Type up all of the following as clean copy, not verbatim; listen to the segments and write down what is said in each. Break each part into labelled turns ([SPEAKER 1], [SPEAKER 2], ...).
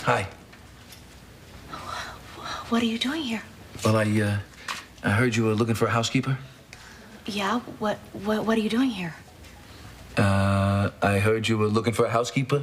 [SPEAKER 1] Hi.
[SPEAKER 2] What are you doing here?
[SPEAKER 1] Well, I heard you were looking for a housekeeper.
[SPEAKER 2] Yeah, what are you doing here?
[SPEAKER 1] I heard you were looking for a housekeeper.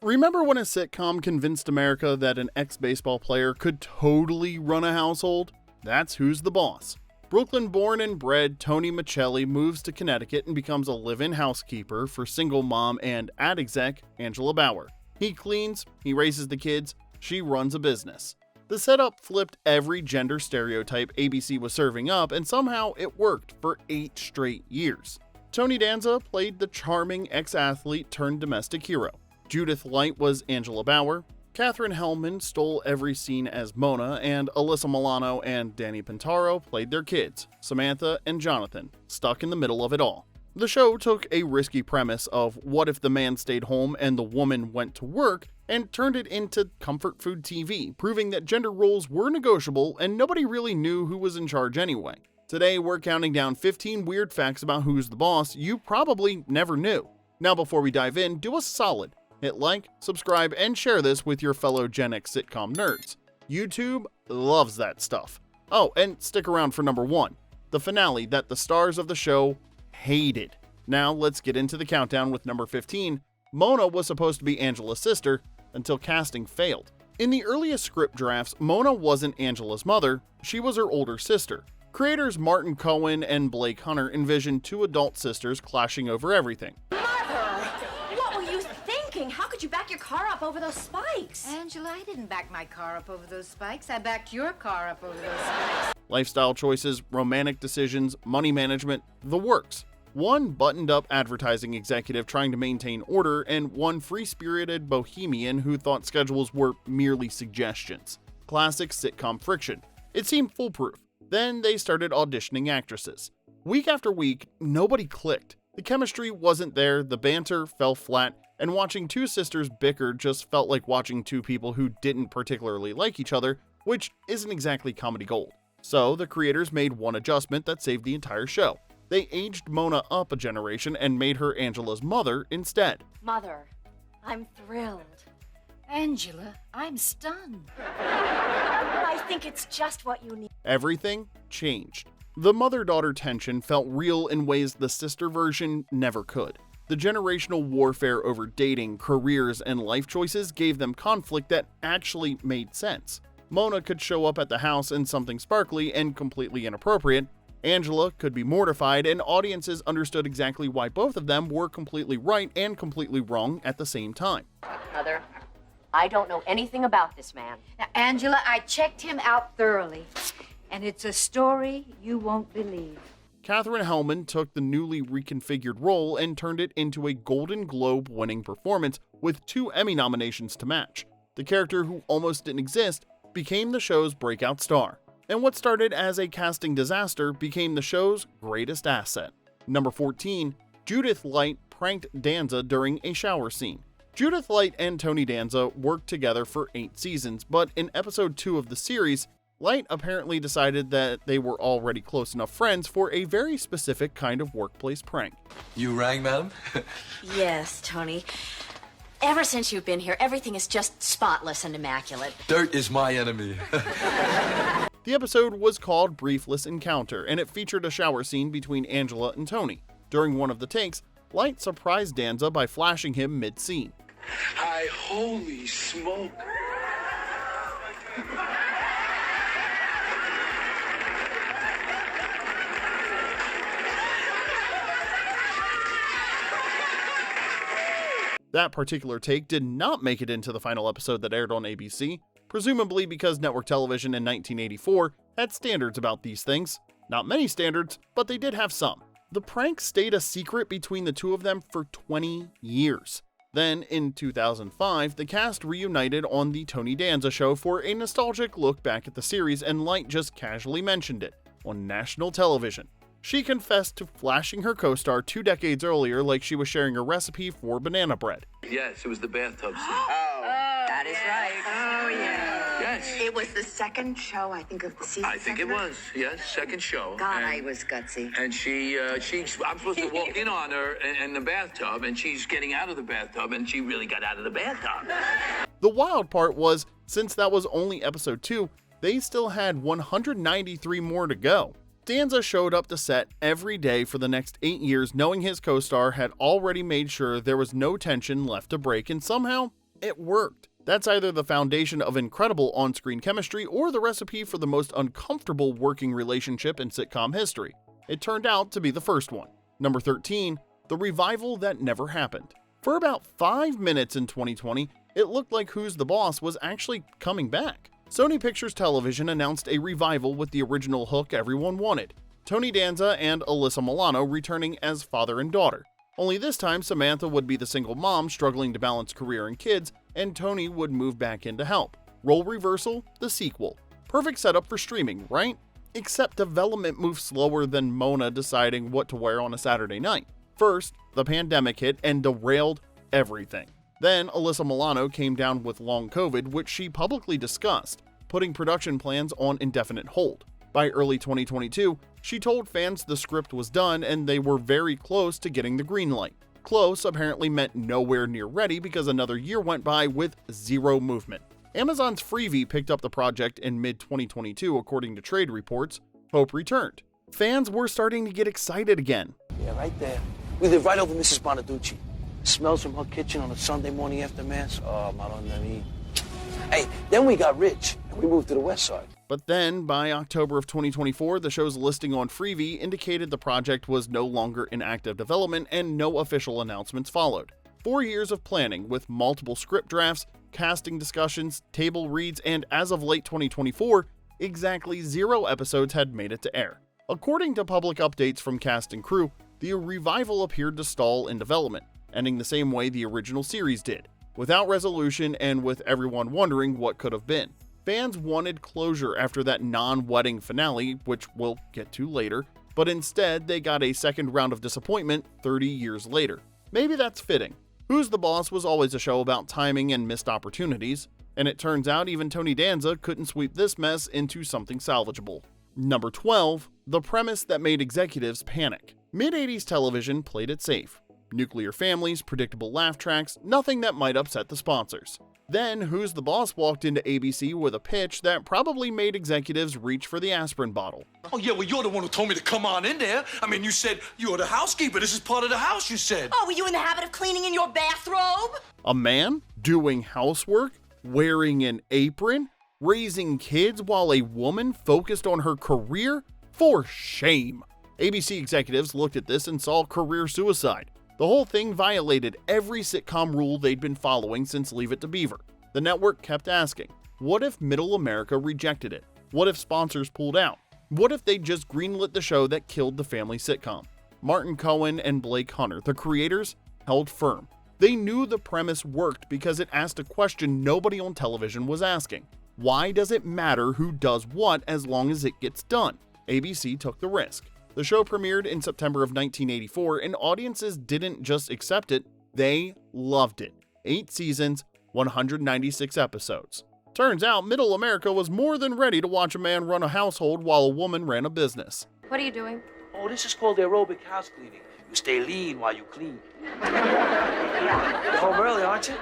[SPEAKER 3] Remember when a sitcom convinced America that an ex-baseball player could totally run a household? That's Who's the Boss. Brooklyn-born and bred Tony Micelli moves to Connecticut and becomes a live-in housekeeper for single mom and ad exec Angela Bauer. He cleans, he raises the kids, she runs a business. The setup flipped every gender stereotype ABC was serving up, and somehow it worked for 8 straight years. Tony Danza played the charming ex-athlete turned domestic hero. Judith Light was Angela Bauer. Katherine Helmond stole every scene as Mona, and Alyssa Milano and Danny Pintauro played their kids, Samantha and Jonathan, stuck in the middle of it all. The show took a risky premise of what if the man stayed home and the woman went to work, and turned it into comfort food TV, proving that gender roles were negotiable and nobody really knew who was in charge anyway. Today, we're counting down 15 weird facts about Who's the Boss you probably never knew. Now, before we dive in, do us a solid. Hit like, subscribe, and share this with your fellow Gen X sitcom nerds. YouTube loves that stuff. Oh, and stick around for number 1, the finale that the stars of the show hated. Now, let's get into the countdown with number 15. Mona was supposed to be Angela's sister until casting failed. In the earliest script drafts, Mona wasn't Angela's mother, she was her older sister. Creators Martin Cohan and Blake Hunter envisioned 2 adult sisters clashing over everything.
[SPEAKER 4] Mother! What were you thinking? How could you back your car up over those spikes?
[SPEAKER 5] Angela, I didn't back my car up over those spikes. I backed your car up over those spikes.
[SPEAKER 3] Lifestyle choices, romantic decisions, money management, the works. One buttoned-up advertising executive trying to maintain order, and one free-spirited bohemian who thought schedules were merely suggestions. Classic sitcom friction. It seemed foolproof. Then they started auditioning actresses. Week after week, nobody clicked. The chemistry wasn't there, the banter fell flat, and watching 2 sisters bicker just felt like watching 2 people who didn't particularly like each other, which isn't exactly comedy gold. So the creators made one adjustment that saved the entire show. They aged Mona up a generation and made her Angela's mother instead.
[SPEAKER 4] Mother, I'm thrilled.
[SPEAKER 5] Angela, I'm stunned.
[SPEAKER 4] I think it's just what you need.
[SPEAKER 3] Everything changed. The mother-daughter tension felt real in ways the sister version never could. The generational warfare over dating, careers, and life choices gave them conflict that actually made sense. Mona could show up at the house in something sparkly and completely inappropriate. Angela could be mortified, and audiences understood exactly why both of them were completely right and completely wrong at the same time.
[SPEAKER 4] Mother, I don't know anything about this man.
[SPEAKER 5] Now, Angela, I checked him out thoroughly, and it's a story you won't believe.
[SPEAKER 3] Katherine Helmond took the newly reconfigured role and turned it into a Golden Globe-winning performance with 2 Emmy nominations to match. The character, who almost didn't exist, became the show's breakout star. And what started as a casting disaster became the show's greatest asset. Number 14, Judith Light pranked Danza during a shower scene. Judith Light and Tony Danza worked together for 8 seasons, but in episode 2 of the series, Light apparently decided that they were already close enough friends for a very specific kind of workplace prank.
[SPEAKER 1] You rang, madam?
[SPEAKER 4] Yes, Tony. Ever since you've been here, everything is just spotless and immaculate.
[SPEAKER 1] Dirt is my enemy.
[SPEAKER 3] The episode was called Briefless Encounter, and it featured a shower scene between Angela and Tony. During one of the takes, Light surprised Danza by flashing him mid-scene.
[SPEAKER 6] Holy smoke.
[SPEAKER 3] That particular take did not make it into the final episode that aired on ABC, presumably because network television in 1984 had standards about these things. Not many standards, but they did have some. The prank stayed a secret between the 2 of them for 20 years. Then, in 2005, the cast reunited on The Tony Danza Show for a nostalgic look back at the series, and Light just casually mentioned it on national television. She confessed to flashing her co-star 2 decades earlier like she was sharing a recipe for banana bread.
[SPEAKER 6] Yes, it was the bathtub scene.
[SPEAKER 5] That is right. Oh, yeah.
[SPEAKER 6] Yes.
[SPEAKER 7] It was the second show, I think, of the season.
[SPEAKER 6] I think it was. Yes, second show.
[SPEAKER 7] God,
[SPEAKER 6] And-
[SPEAKER 7] I was gutsy.
[SPEAKER 6] And I'm supposed to walk in on her in the bathtub, and she's getting out of the bathtub, and she really got out of the bathtub.
[SPEAKER 3] The wild part was, since that was only episode 2, they still had 193 more to go. Danza showed up to set every day for the next 8 years, knowing his co-star had already made sure there was no tension left to break, and somehow it worked. That's either the foundation of incredible on-screen chemistry or the recipe for the most uncomfortable working relationship in sitcom history. It turned out to be the first one. Number 13, the revival that never happened. For about 5 minutes in 2020, it looked like Who's the Boss was actually coming back. Sony Pictures Television announced a revival with the original hook everyone wanted, Tony Danza and Alyssa Milano returning as father and daughter. Only this time, Samantha would be the single mom struggling to balance career and kids, and Tony would move back in to help. Role reversal, the sequel. Perfect setup for streaming, right? Except development moved slower than Mona deciding what to wear on a Saturday night. First, the pandemic hit and derailed everything. Then, Alyssa Milano came down with long COVID, which she publicly discussed, putting production plans on indefinite hold. By early 2022, she told fans the script was done and they were very close to getting the green light. Close apparently meant nowhere near ready because another year went by with zero movement. Amazon's Freevee picked up the project in mid-2022 according to trade reports. Hope returned. Fans were starting to get excited again.
[SPEAKER 8] Yeah, right there. We live right over Mrs. Bonaducci. Smells from her kitchen on a Sunday morning after Mass. Oh, Madonna. Hey, then we got rich and we moved to the West Side.
[SPEAKER 3] But then, by October of 2024, the show's listing on Freevee indicated the project was no longer in active development and no official announcements followed. 4 years of planning with multiple script drafts, casting discussions, table reads, and as of late 2024, exactly 0 episodes had made it to air. According to public updates from cast and crew, the revival appeared to stall in development, ending the same way the original series did, without resolution and with everyone wondering what could have been. Fans wanted closure after that non-wedding finale, which we'll get to later, but instead they got a second round of disappointment 30 years later. Maybe that's fitting. Who's the Boss was always a show about timing and missed opportunities, and it turns out even Tony Danza couldn't sweep this mess into something salvageable. Number 12, the premise that made executives panic. Mid-80s television played it safe. Nuclear families, predictable laugh tracks, nothing that might upset the sponsors. Then Who's the Boss walked into ABC with a pitch that probably made executives reach for the aspirin bottle.
[SPEAKER 9] Oh, yeah, well, you're the one who told me to come on in there. I mean, you said you're the housekeeper. This is part of the house, you said.
[SPEAKER 4] Oh, were you in the habit of cleaning in your bathrobe?
[SPEAKER 3] A man doing housework, wearing an apron, raising kids while a woman focused on her career? For shame! ABC executives looked at this and saw career suicide. The whole thing violated every sitcom rule they'd been following since Leave It to Beaver. The network kept asking, what if Middle America rejected it? What if sponsors pulled out? What if they just greenlit the show that killed the family sitcom? Martin Cohan and Blake Hunter, the creators, held firm. They knew the premise worked because it asked a question nobody on television was asking. Why does it matter who does what as long as it gets done? ABC took the risk. The show premiered in September of 1984, and audiences didn't just accept it, they loved it. 8 seasons, 196 episodes. Turns out Middle America was more than ready to watch a man run a household while a woman ran a business.
[SPEAKER 5] What are you doing?
[SPEAKER 8] Oh, this is called aerobic house cleaning. You stay lean while you clean. You're home early, aren't you?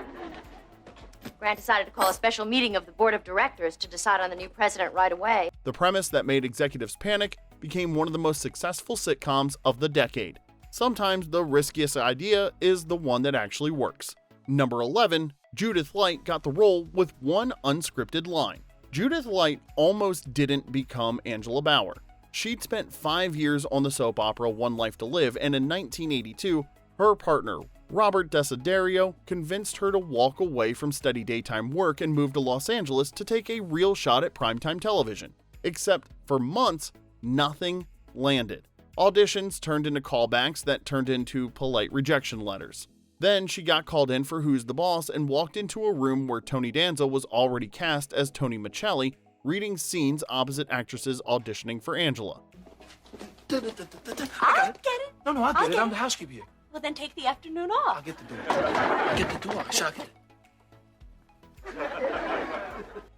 [SPEAKER 4] Grant decided to call a special meeting of the board of directors to decide on the new president right away.
[SPEAKER 3] The premise that made executives panic became one of the most successful sitcoms of the decade. Sometimes the riskiest idea is the one that actually works. Number 11, Judith Light got the role with one unscripted line. Judith Light almost didn't become Angela Bauer. She'd spent 5 years on the soap opera One Life to Live, and in 1982, her partner, Robert Desiderio, convinced her to walk away from steady daytime work and move to Los Angeles to take a real shot at primetime television. Except for months, nothing landed. Auditions turned into callbacks that turned into polite rejection letters. Then she got called in for Who's the Boss and walked into a room where Tony Danza was already cast as Tony Micelli, reading scenes opposite actresses auditioning for Angela.
[SPEAKER 4] I'll get it.
[SPEAKER 9] No, I'll get it. I'm the housekeeper here.
[SPEAKER 4] Well, then take the afternoon off.
[SPEAKER 9] I'll get the door. I'll get the door. I shall get it.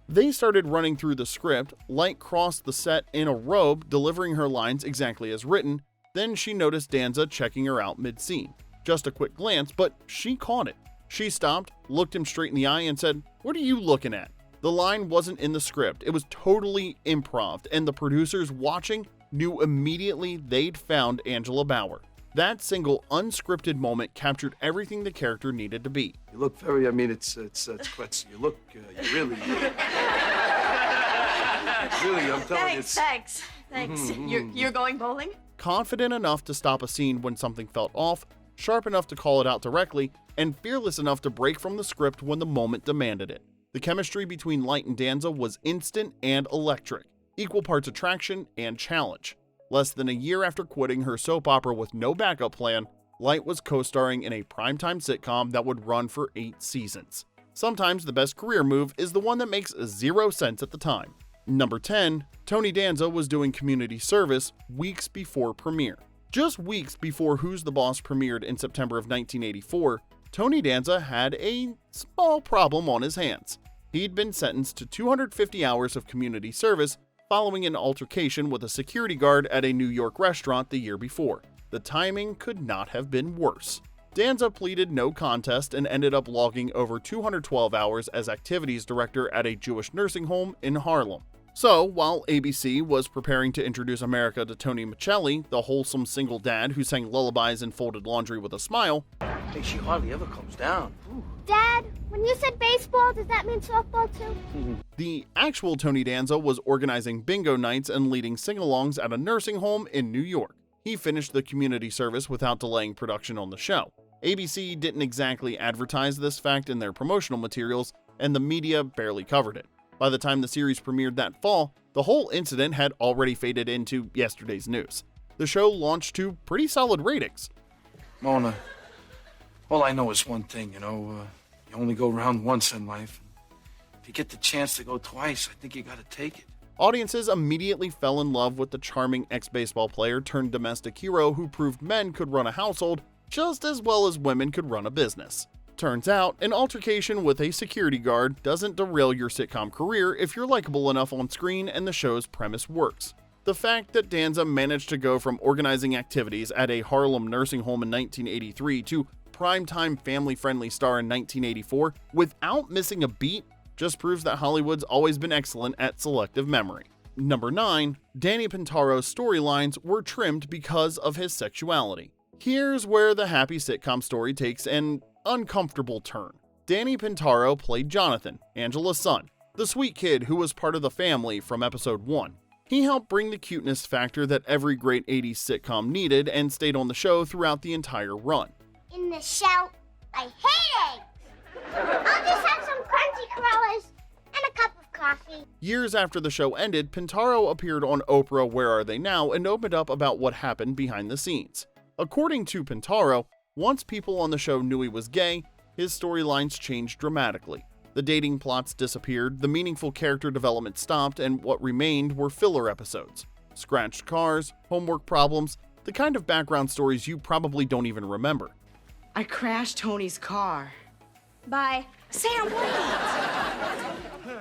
[SPEAKER 3] They started running through the script. Light crossed the set in a robe, delivering her lines exactly as written. Then she noticed Danza checking her out mid-scene. Just a quick glance, but she caught it. She stopped, looked him straight in the eye, and said, "What are you looking at?" The line wasn't in the script. It was totally improv, and the producers watching knew immediately they'd found Angela Bauer. That single unscripted moment captured everything the character needed to be.
[SPEAKER 9] You look very, it's quite, you look, you really, I'm telling you,
[SPEAKER 4] Thanks. You're going bowling?
[SPEAKER 3] Confident enough to stop a scene when something felt off, sharp enough to call it out directly, and fearless enough to break from the script when the moment demanded it. The chemistry between Light and Danza was instant and electric, equal parts attraction and challenge. Less than a year after quitting her soap opera with no backup plan, Light was co-starring in a primetime sitcom that would run for 8 seasons. Sometimes the best career move is the one that makes 0 sense at the time. Number 10, Tony Danza was doing community service weeks before premiere. Just weeks before Who's the Boss premiered in September of 1984, Tony Danza had a small problem on his hands. He'd been sentenced to 250 hours of community service following an altercation with a security guard at a New York restaurant the year before. The timing could not have been worse. Danza pleaded no contest and ended up logging over 212 hours as activities director at a Jewish nursing home in Harlem. So, while ABC was preparing to introduce America to Tony Micelli, the wholesome single dad who sang lullabies and folded laundry with a smile,
[SPEAKER 8] Hey, she hardly ever comes down.
[SPEAKER 10] Dad, when you said baseball, does that mean softball too?
[SPEAKER 3] the actual Tony Danza was organizing bingo nights and leading sing-alongs at a nursing home in New York. He finished the community service without delaying production on the show. ABC didn't exactly advertise this fact in their promotional materials, and the media barely covered it. By the time the series premiered that fall, the whole incident had already faded into yesterday's news. The show launched to pretty solid ratings.
[SPEAKER 9] Mona, all I know is one thing, you only go around once in life. If you get the chance to go twice, I think you gotta take it.
[SPEAKER 3] Audiences immediately fell in love with the charming ex-baseball player turned domestic hero who proved men could run a household just as well as women could run a business. Turns out, an altercation with a security guard doesn't derail your sitcom career if you're likable enough on screen and the show's premise works. The fact that Danza managed to go from organizing activities at a Harlem nursing home in 1983 to primetime family-friendly star in 1984 without missing a beat just proves that Hollywood's always been excellent at selective memory. Number 9, Danny Pintaro's storylines were trimmed because of his sexuality. Here's where the happy sitcom story takes an uncomfortable turn. Danny Pintauro played Jonathan, Angela's son, the sweet kid who was part of the family from episode 1. He helped bring the cuteness factor that every great 80s sitcom needed and stayed on the show throughout the entire run.
[SPEAKER 10] In the show, I hate eggs. I'll just have some crunchy crullers and a cup of coffee.
[SPEAKER 3] Years after the show ended, Pintauro appeared on Oprah Where Are They Now and opened up about what happened behind the scenes. According to Pintauro, once people on the show knew he was gay, his storylines changed dramatically. The dating plots disappeared, the meaningful character development stopped, and what remained were filler episodes. Scratched cars, homework problems, the kind of background stories you probably don't even remember.
[SPEAKER 11] I crashed Tony's car.
[SPEAKER 5] Bye.
[SPEAKER 4] Sam, wait!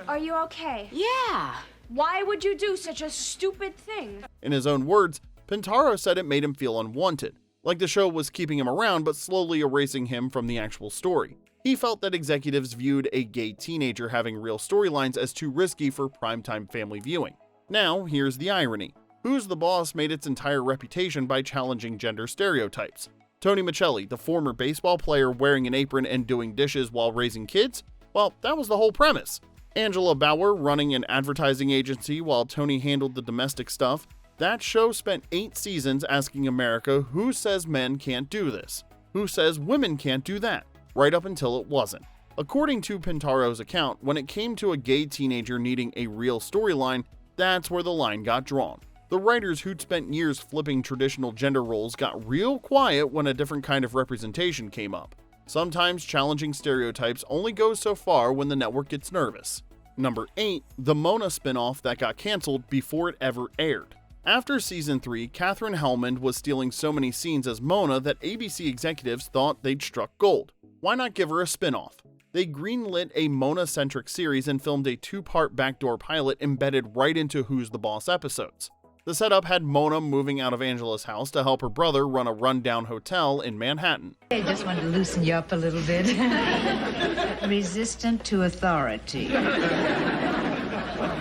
[SPEAKER 5] Are you okay?
[SPEAKER 11] Yeah.
[SPEAKER 5] Why would you do such a stupid thing?
[SPEAKER 3] In his own words, Pintauro said it made him feel unwanted, like the show was keeping him around but slowly erasing him from the actual story. He felt that executives viewed a gay teenager having real storylines as too risky for primetime family viewing. Now, here's the irony. Who's the Boss made its entire reputation by challenging gender stereotypes. Tony Micelli, the former baseball player wearing an apron and doing dishes while raising kids? Well, that was the whole premise. Angela Bauer running an advertising agency while Tony handled the domestic stuff. That show spent 8 seasons asking America who says men can't do this? Who says women can't do that? Right up until it wasn't. According to Pintauro's account, when it came to a gay teenager needing a real storyline, that's where the line got drawn. The writers who'd spent years flipping traditional gender roles got real quiet when a different kind of representation came up. Sometimes challenging stereotypes only goes so far when the network gets nervous. Number 8, the Mona spinoff that got canceled before it ever aired. After season 3, Katherine Helmond was stealing so many scenes as Mona that ABC executives thought they'd struck gold. Why not give her a spinoff? they greenlit a Mona-centric series and filmed a 2-part backdoor pilot embedded right into Who's the Boss episodes. The setup had Mona moving out of Angela's house to help her brother run a rundown hotel in Manhattan.
[SPEAKER 5] I just wanted to loosen you up a little bit. Resistant to authority.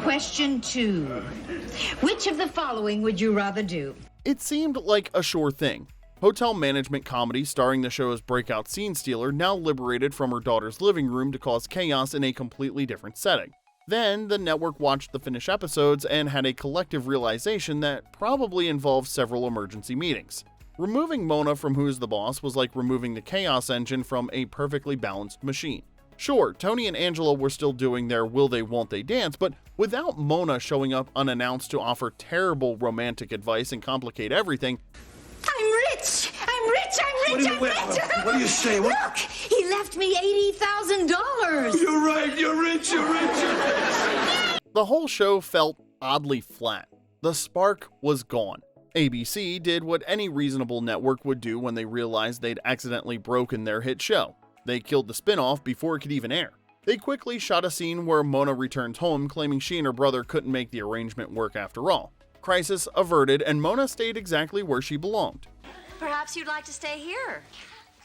[SPEAKER 5] Question 2. Which of the following would you rather do?
[SPEAKER 3] It seemed like a sure thing. Hotel management comedy starring the show's breakout scene stealer, now liberated from her daughter's living room to cause chaos in a completely different setting. Then, the network watched the finished episodes and had a collective realization that probably involved several emergency meetings. Removing Mona from Who's the Boss was like removing the chaos engine from a perfectly balanced machine. Sure, Tony and Angela were still doing their will they won't they dance, but without Mona showing up unannounced to offer terrible romantic advice and complicate everything.
[SPEAKER 5] I'm rich! I'm rich! I'm rich! I'm rich!
[SPEAKER 9] What do you say? What?
[SPEAKER 5] Look! He left me $80,000!
[SPEAKER 9] You're right, you're rich, you're rich, you're rich.
[SPEAKER 3] The whole show felt oddly flat. The spark was gone. ABC did what any reasonable network would do when they realized they'd accidentally broken their hit show. They killed the spinoff before it could even air. They quickly shot a scene where Mona returns home claiming she and her brother couldn't make the arrangement work after all. Crisis averted, and Mona stayed exactly where she belonged.
[SPEAKER 4] Perhaps you'd like to stay here.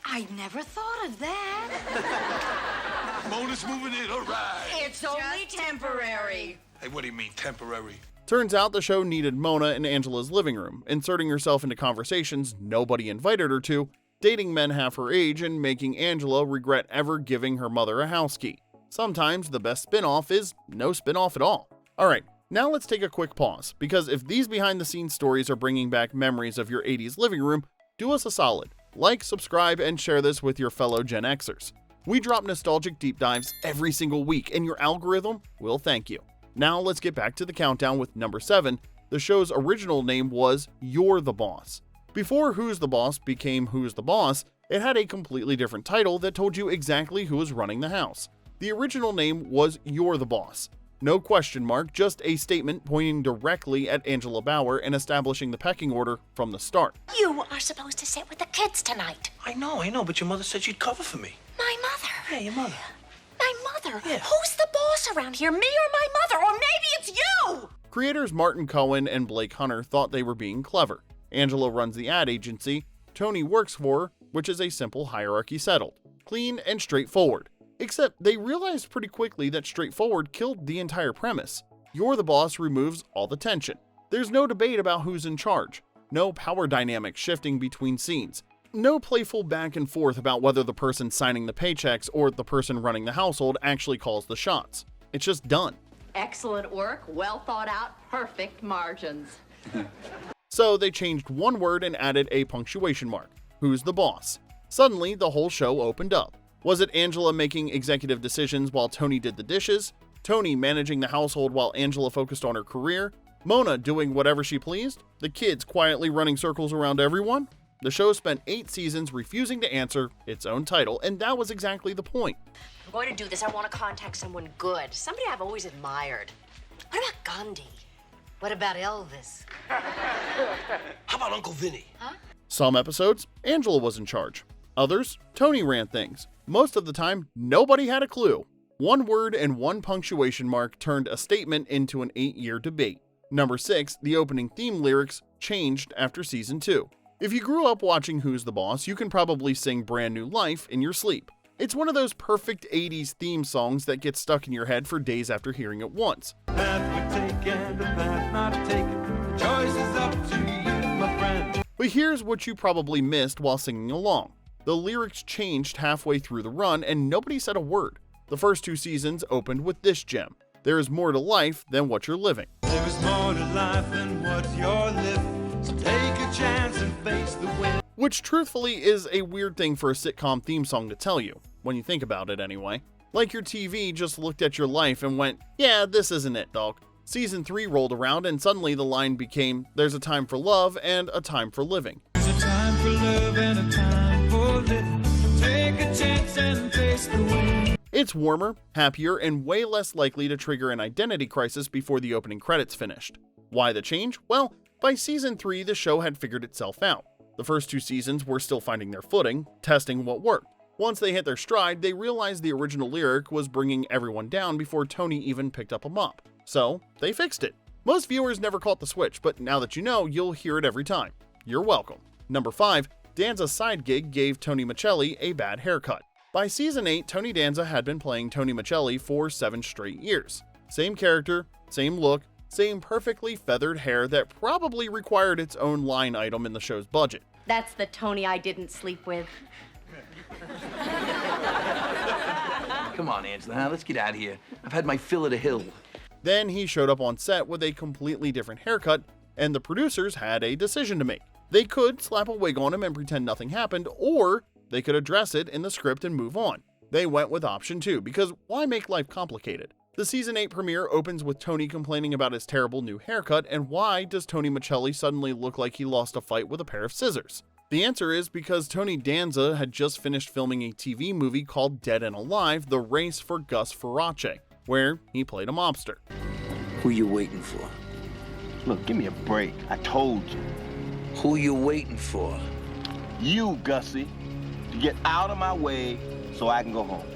[SPEAKER 5] I never thought of that.
[SPEAKER 9] Mona's moving in, all right.
[SPEAKER 11] It's only temporary.
[SPEAKER 9] Hey, what do you mean, temporary?
[SPEAKER 3] Turns out the show needed Mona in Angela's living room, inserting herself into conversations nobody invited her to, dating men half her age, and making Angela regret ever giving her mother a house key. Sometimes the best spin-off is no spin-off at all. Alright, now let's take a quick pause, because if these behind-the-scenes stories are bringing back memories of your 80s living room, do us a solid. Like, subscribe, and share this with your fellow Gen Xers. We drop nostalgic deep dives every single week, and your algorithm will thank you. Now let's get back to the countdown with number 7. The show's original name was You're the Boss. Before Who's the Boss became Who's the Boss, it had a completely different title that told you exactly who was running the house. The original name was You're the Boss. No question mark, just a statement pointing directly at Angela Bauer and establishing the pecking order from the start.
[SPEAKER 2] You are supposed to sit with the kids tonight.
[SPEAKER 8] I know, but your mother said she'd cover for me.
[SPEAKER 2] My mother.
[SPEAKER 8] Yeah, your mother.
[SPEAKER 2] My mother?
[SPEAKER 8] Yeah.
[SPEAKER 2] Who's the boss around here? Me or my mother? Or maybe it's you!
[SPEAKER 3] Creators Martin Cohan and Blake Hunter thought they were being clever. Angela runs the ad agency, Tony works for her, which is a simple hierarchy settled. Clean and straightforward. Except they realized pretty quickly that straightforward killed the entire premise. You're the Boss removes all the tension. There's no debate about who's in charge. No power dynamic shifting between scenes. No playful back and forth about whether the person signing the paychecks or the person running the household actually calls the shots. It's just done.
[SPEAKER 11] Excellent work, well thought out, perfect margins.
[SPEAKER 3] So they changed one word and added a punctuation mark. Who's the boss? Suddenly, the whole show opened up. Was it Angela making executive decisions while Tony did the dishes? Tony managing the household while Angela focused on her career? Mona doing whatever she pleased? The kids quietly running circles around everyone? The show spent 8 seasons refusing to answer its own title, and that was exactly the point.
[SPEAKER 4] I'm going to do this. I want to contact someone good. Somebody I've always admired. What about Gandhi? What about Elvis?
[SPEAKER 8] How about Uncle Vinny?
[SPEAKER 3] Some episodes, Angela was in charge. Others, Tony ran things. Most of the time, nobody had a clue. One word and one punctuation mark turned a statement into an 8-year debate. Number 6, the opening theme lyrics changed after season 2. If you grew up watching Who's the Boss, you can probably sing Brand New Life in your sleep. It's one of those perfect 80s theme songs that gets stuck in your head for days after hearing it once. But here's what you probably missed while singing along. The lyrics changed halfway through the run and nobody said a word. The first 2 seasons opened with this gem. There is more to life than what you're living.
[SPEAKER 12] There is more to life than what you're living. So take a chance and face the wind.
[SPEAKER 3] Which truthfully is a weird thing for a sitcom theme song to tell you, when you think about it anyway. Like your TV just looked at your life and went, yeah, this isn't it, dog. Season 3 rolled around and suddenly the line became, there's a time for love and a time for living.
[SPEAKER 12] There's a time for love and a time for living. Take a chance and face the wind.
[SPEAKER 3] It's warmer, happier, and way less likely to trigger an identity crisis before the opening credits finished. Why the change? Well, by season 3, the show had figured itself out. The first 2 seasons were still finding their footing, testing what worked. Once they hit their stride, they realized the original lyric was bringing everyone down before Tony even picked up a mop. So, they fixed it. Most viewers never caught the switch, but now that you know, you'll hear it every time. You're welcome. Number 5. Danza's side gig gave Tony Micelli a bad haircut. By season 8, Tony Danza had been playing Tony Micelli for 7 straight years. Same character, same look, same perfectly feathered hair that probably required its own line item in the show's budget.
[SPEAKER 11] That's the Tony I didn't sleep with.
[SPEAKER 9] Come on, Angela, let's get out of here. I've had my fill of the hill.
[SPEAKER 3] Then he showed up on set with a completely different haircut, and the producers had a decision to make. They could slap a wig on him and pretend nothing happened, or they could address it in the script and move on. They went with option 2, because why make life complicated? The season 8 premiere opens with Tony complaining about his terrible new haircut, and why does Tony Micelli suddenly look like he lost a fight with a pair of scissors? The answer is because Tony Danza had just finished filming a TV movie called Dead and Alive: The Race for Gus Farace, where he played a mobster.
[SPEAKER 8] Who you waiting for?
[SPEAKER 13] Look, give me a break. I told you.
[SPEAKER 8] Who you waiting for?
[SPEAKER 13] You, Gussie, to get out of my way so I can go home.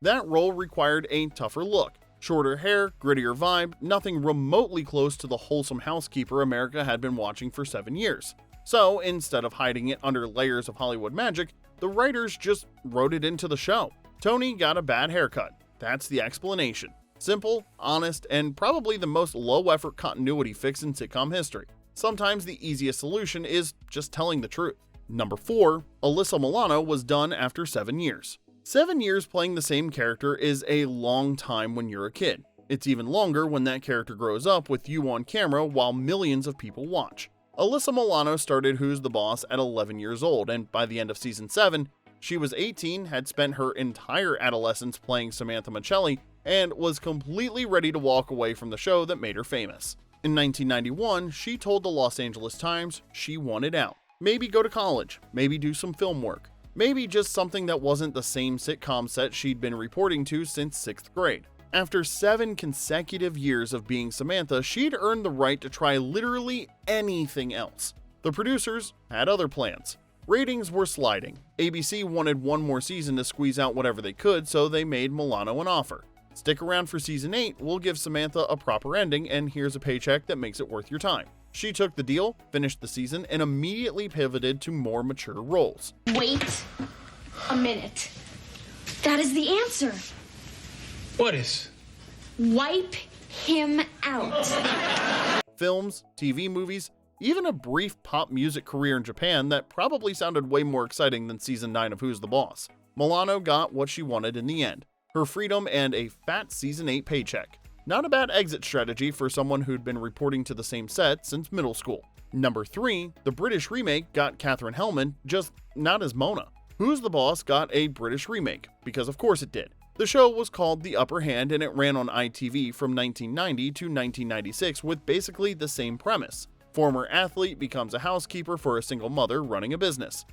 [SPEAKER 3] That role required a tougher look. Shorter hair, grittier vibe, nothing remotely close to the wholesome housekeeper America had been watching for 7 years. So instead of hiding it under layers of Hollywood magic, the writers just wrote it into the show. Tony got a bad haircut. That's the explanation. Simple, honest, and probably the most low-effort continuity fix in sitcom history. Sometimes the easiest solution is just telling the truth. Number 4, Alyssa Milano was done after 7 years. 7 years playing the same character is a long time when you're a kid. It's even longer when that character grows up with you on camera while millions of people watch. Alyssa Milano started Who's the Boss at 11 years old, and by the end of season 7, she was 18, had spent her entire adolescence playing Samantha Micelli, and was completely ready to walk away from the show that made her famous. In 1991, she told the Los Angeles Times she wanted out. Maybe go to college, maybe do some film work, maybe just something that wasn't the same sitcom set she'd been reporting to since 6th grade. After 7 consecutive years of being Samantha, she'd earned the right to try literally anything else. The producers had other plans. Ratings were sliding. ABC wanted one more season to squeeze out whatever they could, so they made Milano an offer. Stick around for season 8, we'll give Samantha a proper ending, and here's a paycheck that makes it worth your time. She took the deal, finished the season, and immediately pivoted to more mature roles.
[SPEAKER 10] Wait a minute. That is the answer.
[SPEAKER 12] What is?
[SPEAKER 10] Wipe him out.
[SPEAKER 3] Films, TV movies, even a brief pop music career in Japan that probably sounded way more exciting than season 9 of Who's the Boss. Milano got what she wanted in the end. Her freedom and a fat season 8 paycheck. Not a bad exit strategy for someone who'd been reporting to the same set since middle school. Number 3, the British remake got Katherine Helmond, just not as Mona. Who's the Boss got a British remake, because of course it did. The show was called The Upper Hand and it ran on ITV from 1990 to 1996 with basically the same premise. Former athlete becomes a housekeeper for a single mother running a business.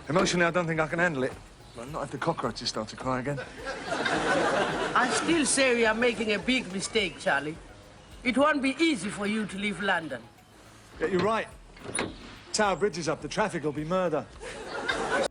[SPEAKER 14] Emotionally, I don't think I can handle it. Well, not if the cockroaches start to cry again.
[SPEAKER 15] I still say we are making a big mistake, Charlie. It won't be easy for you to leave London.
[SPEAKER 14] Yeah, you're right. Tower Bridge is up. The traffic will be murder.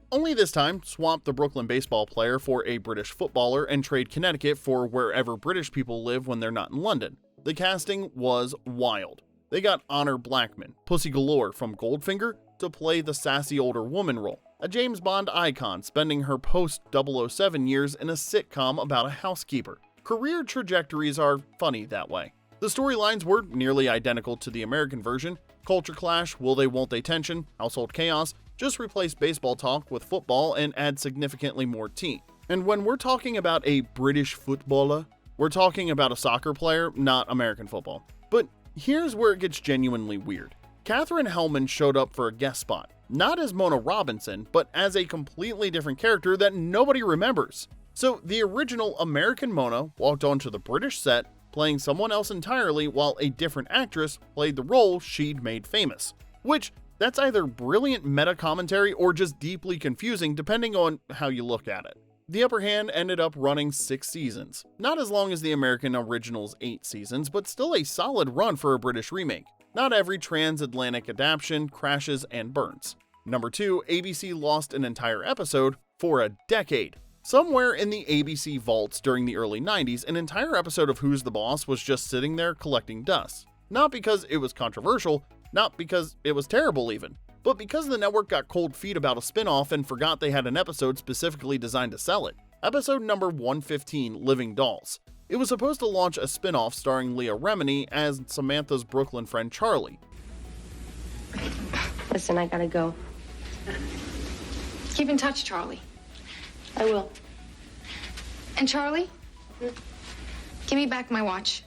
[SPEAKER 3] Only this time, swap the Brooklyn baseball player for a British footballer and trade Connecticut for wherever British people live when they're not in London. The casting was wild. They got Honor Blackman, Pussy Galore from Goldfinger, to play the sassy older woman role. A James Bond icon spending her post-007 years in a sitcom about a housekeeper. Career trajectories are funny that way. The storylines were nearly identical to the American version. Culture clash, will they won't they tension, household chaos, just replace baseball talk with football and add significantly more tea. And when we're talking about a British footballer, we're talking about a soccer player, not American football. But here's where it gets genuinely weird. Katherine Helmond showed up for a guest spot, not as Mona Robinson, but as a completely different character that nobody remembers. So the original American Mona walked onto the British set, playing someone else entirely while a different actress played the role she'd made famous. Which, that's either brilliant meta commentary or just deeply confusing depending on how you look at it. The Upper Hand ended up running 6 seasons. Not as long as the American original's 8 seasons, but still a solid run for a British remake. Not every transatlantic adaptation crashes and burns. Number 2, ABC lost an entire episode for a decade. Somewhere in the ABC vaults during the early 90s, an entire episode of Who's the Boss was just sitting there collecting dust. Not because it was controversial, not because it was terrible even, but because the network got cold feet about a spinoff and forgot they had an episode specifically designed to sell it. Episode number 115, Living Dolls. It was supposed to launch a spinoff starring Leah Remini as Samantha's Brooklyn friend Charlie.
[SPEAKER 16] Listen, I gotta go. Keep in touch, Charlie. I will. And Charlie, give me back my watch.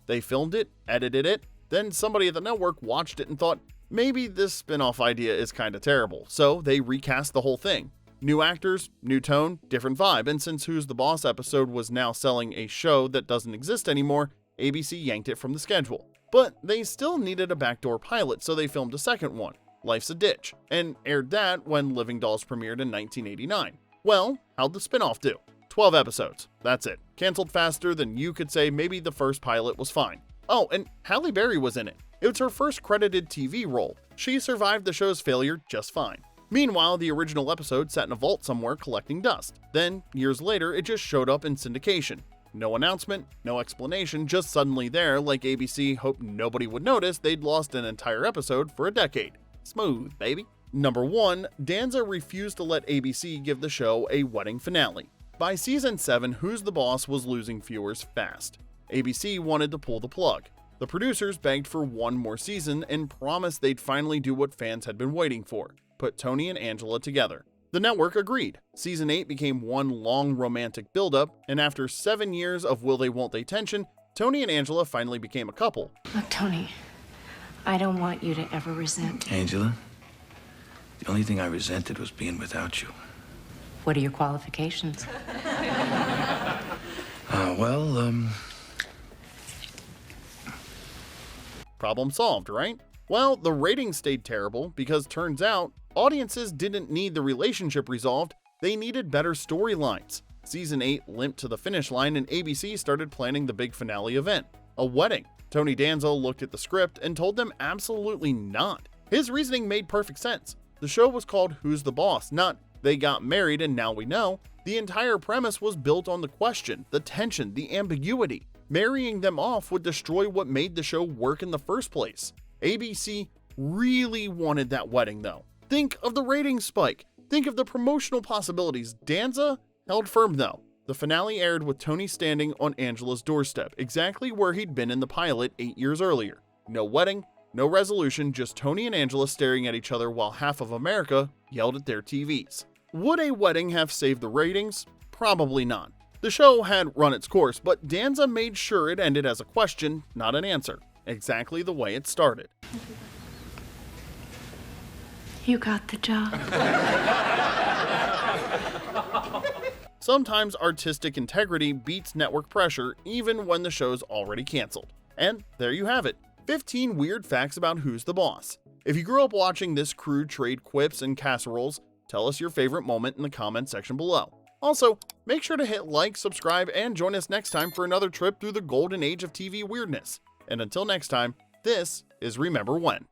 [SPEAKER 3] They filmed it, edited it, then somebody at the network watched it and thought, maybe this spin-off idea is kinda terrible, so they recast the whole thing. New actors, new tone, different vibe, and since Who's the Boss episode was now selling a show that doesn't exist anymore, ABC yanked it from the schedule. But they still needed a backdoor pilot, so they filmed a second one, Life's a Ditch, and aired that when Living Dolls premiered in 1989. Well, how'd the spinoff do? 12 episodes. That's it. Canceled faster than you could say maybe the first pilot was fine. Oh, and Halle Berry was in it. It was her first credited TV role. She survived the show's failure just fine. Meanwhile, the original episode sat in a vault somewhere collecting dust. Then, years later, it just showed up in syndication. No announcement, no explanation, just suddenly there, like ABC hoped nobody would notice they'd lost an entire episode for a decade. Smooth, baby. Number 1, Danza refused to let ABC give the show a wedding finale. By season 7, Who's the Boss was losing viewers fast. ABC wanted to pull the plug. The producers begged for one more season and promised they'd finally do what fans had been waiting for, put Tony and Angela together. The network agreed. Season 8 became one long romantic buildup, and after 7 years of will they won't they tension, Tony and Angela finally became a couple.
[SPEAKER 16] Look, Tony, I don't want you to ever resent.
[SPEAKER 1] Angela, the only thing I resented was being without you.
[SPEAKER 16] What are your qualifications?
[SPEAKER 3] Problem solved, right? Well, the ratings stayed terrible because turns out audiences didn't need the relationship resolved, they needed better storylines. Season 8 limped to the finish line and ABC started planning the big finale event, a wedding. Tony Danza looked at the script and told them absolutely not. His reasoning made perfect sense. The show was called Who's the Boss, not They Got Married and Now We Know. The entire premise was built on the question, the tension, the ambiguity. Marrying them off would destroy what made the show work in the first place. ABC really wanted that wedding though. Think of the ratings spike. Think of the promotional possibilities. Danza held firm though. The finale aired with Tony standing on Angela's doorstep, exactly where he'd been in the pilot 8 years earlier. No wedding, no resolution, just Tony and Angela staring at each other while half of America yelled at their TVs. Would a wedding have saved the ratings? Probably not. The show had run its course, but Danza made sure it ended as a question, not an answer. Exactly the way it started.
[SPEAKER 16] You got the job.
[SPEAKER 3] Sometimes artistic integrity beats network pressure even when the show's already canceled. And there you have it, 15 weird facts about Who's the Boss. If you grew up watching this crew trade quips and casseroles, tell us your favorite moment in the comment section below. Also, make sure to hit like, subscribe, and join us next time for another trip through the golden age of TV weirdness. And until next time, this is Remember When.